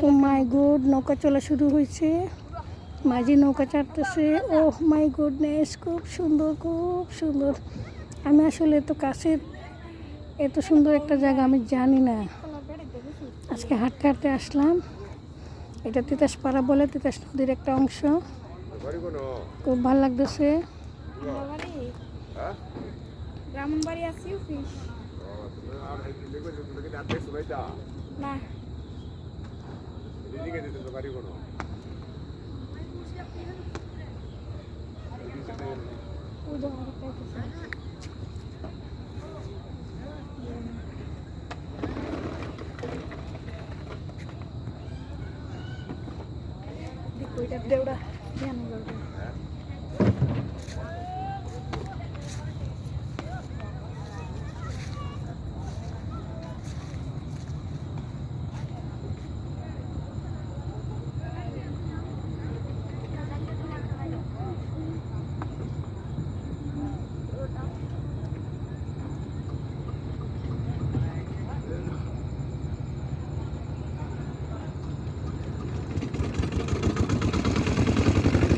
ও মাই good, নৌকা চলা শুরু হয়েছে। মাঝি নৌকা চাপতেছে। ও মাই গুডনেস, খুব সুন্দর, খুব সুন্দর। আমি আসলে এত কাছে এত সুন্দর একটা জায়গা আমি জানি না। আজকে হাঁটতে হাঁটতে আসলাম। এটা তিতাস পাড়া বলে, তিতাস নদীর একটা অংশ। খুব ভালো লাগতেছে। ব্রাহ্মণবাড়ি আছি অফিস না দেউড়া